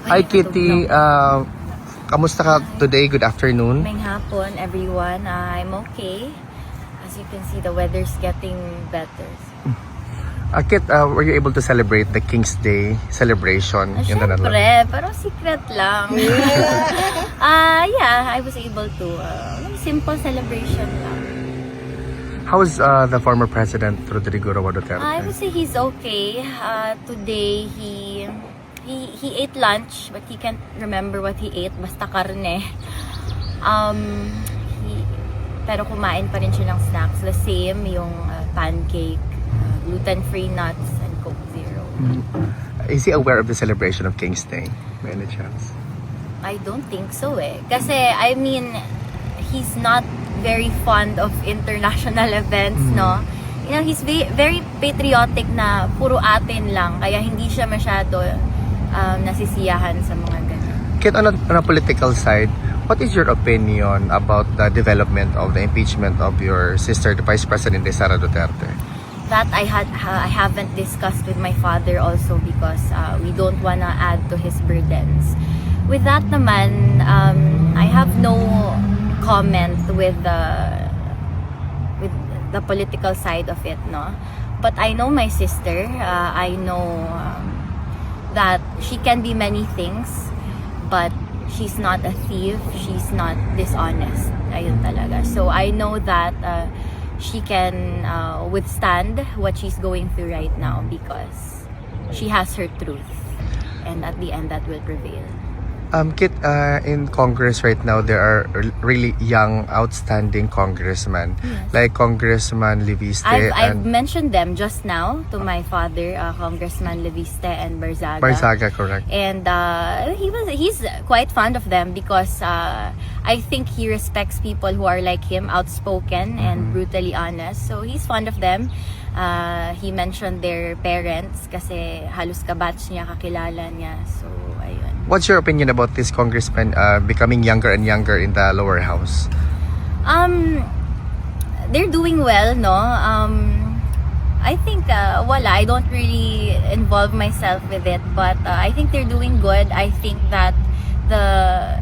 Hi Kitty, kamusta ka today? Good afternoon. May hapon, everyone. I'm okay. As you can see, the weather's getting better. Kit, were you able to celebrate the King's Day celebration in the Netherlands? Siyempre, pero secret lang. Yeah, I was able to. Simple celebration lang. How is the former President Rodrigo Roa Duterte? I would say he's okay. Today, he ate lunch, but he can't remember what he ate. Basta karne. Pero kumain pa rin siya ng snacks. The same, yung pancake, gluten-free nuts, and Coke Zero. Is he aware of the celebration of King's Day by any chance? I don't think so eh. Kasi, I mean, he's not very fond of international events, no? You know, he's very patriotic na puro atin lang. Kaya hindi siya masyado nasisiyahan sa mga ganyan. Kit, on a political side, what is your opinion about the development of the impeachment of your sister, the Vice President Sara Duterte? That I haven't discussed with my father also because we don't wanna add to his burdens. With that naman, I have no comment with the political side of it, no. But I know my sister. I know that she can be many things, but she's not a thief. She's not dishonest. Ayun talaga. So I know that she can withstand what she's going through right now because she has her truth, and at the end that will prevail. Kit, in Congress right now, there are really young, outstanding congressmen, Yes. like Congressman Leviste. I've mentioned them just now to my father, Congressman Leviste and Barzaga. Barzaga, correct. And he's quite fond of them because I think he respects people who are like him, outspoken and brutally honest. So he's fond of them. He mentioned their parents kasi halos kabatch niya, kakilala niya. So ayun. What's your opinion about this congressman becoming younger and younger in the lower house? They're doing well, no? I think I don't really involve myself with it, but I think they're doing good. I think that the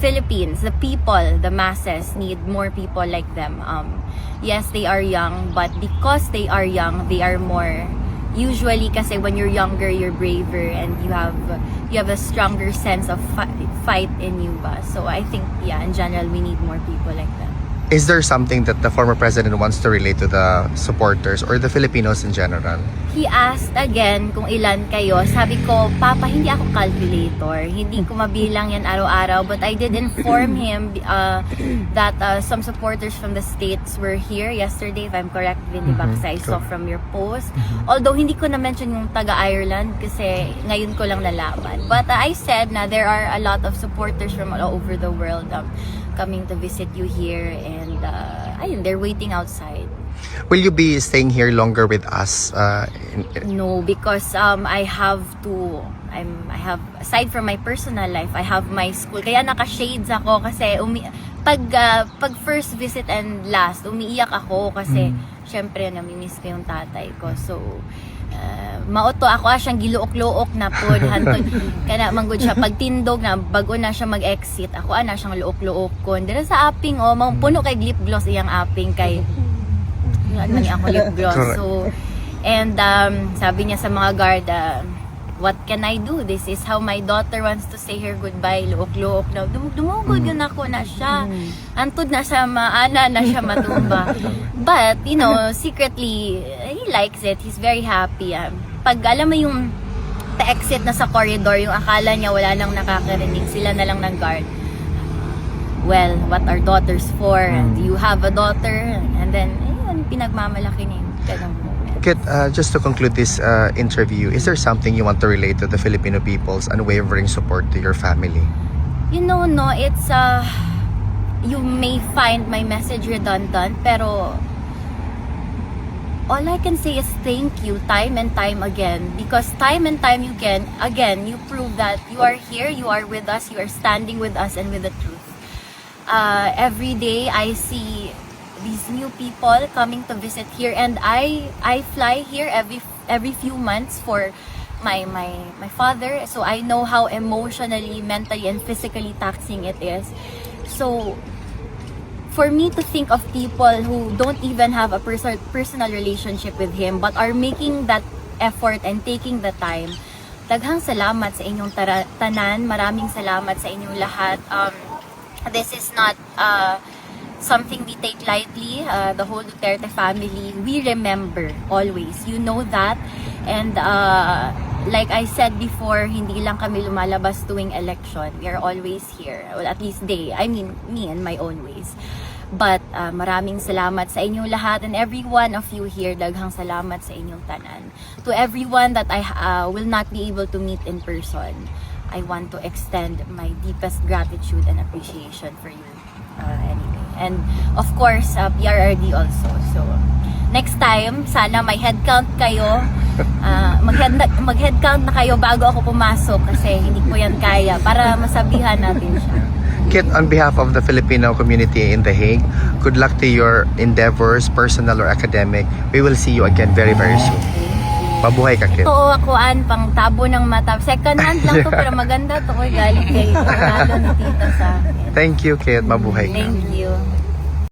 Philippines, the people, the masses need more people like them. Yes, they are young, but because they are young, they are more. Usually, kasi when you're younger, you're braver and you have a stronger sense of fight in you, ba? So I think, yeah, in general, we need more people like that. Is there something that the former president wants to relate to the supporters or the Filipinos in general? He asked again kung ilan kayo. Sabi ko, Papa, hindi ako calculator. Hindi ko mabilang yan araw-araw. But I did inform him that some supporters from the States were here yesterday, if I'm correct, Vinny Baksa, I saw from your post. Although hindi ko na-mention yung taga-Ireland kasi ngayon ko lang nalaman. But I said na there are a lot of supporters from all over the world coming to visit you here, and ayun, they're waiting outside. Will you be staying here longer with us? No, because I have aside from my personal life, I have my school. Kaya naka-shades ako kasi pag first visit and last, umiiyak ako kasi syempre namimiss ko yung tatay ko. So maoto ako siyang giluok-luok na pod hantod kana manggod siya pagtindog na bago na siya mag-exit ako ana siyang luok-luok kon dira sa aping puno kay lip gloss iyang aping kay ano man ako lip gloss. So and sabi niya sa mga guard, what can I do? This is how my daughter wants to say her goodbye. Luok-luok na. Dumugod yun ako na siya. Antod na siya maana na siya matumba. But, you know, secretly, he likes it. He's very happy. Pag alam mo yung pa-exit na sa corridor, yung akala niya wala nang nakakarinig, sila na lang nag-guard. Well, what are daughters for? Do you have a daughter? And then, ayun, pinagmamalaki niya yung ganong moment. Kit, just to conclude this interview, is there something you want to relate to the Filipino people's unwavering support to your family? You know, no, it's you may find my message redundant, pero all I can say is thank you time and time again, because time and time again you prove that you are here, you are with us, you are standing with us and with the truth. Every day I see these new people coming to visit here, and I fly here every few months for my father, so I know how emotionally, mentally, and physically taxing it is. So, for me to think of people who don't even have a personal relationship with him but are making that effort and taking the time, daghang salamat sa inyong tanan. Maraming salamat sa inyong lahat. This is not something we take lightly. The whole Duterte family, we remember always. You know that. And like I said before, hindi lang kami lumalabas tuwing election. We are always here. Well, at least me in my own ways. But maraming salamat sa inyong lahat, and every one of you here, daghang salamat sa inyong tanan. To everyone that I will not be able to meet in person, I want to extend my deepest gratitude and appreciation for you anyway. And of course, PRRD also. So, next time, sana may headcount kayo. Mag-headcount na kayo bago ako pumasok kasi hindi ko yan kaya, para masabihan natin siya. Kit, on behalf of the Filipino community in The Hague, good luck to your endeavors, personal or academic. We will see you again very, very soon. Mabuhay ka, Kit. Oo, akuan, pang tabo ng mata. Second hand lang to, pero maganda to ko. Galing kay Talo ni Tita sa akin. Thank you, Kit. Mabuhay ka. Thank you.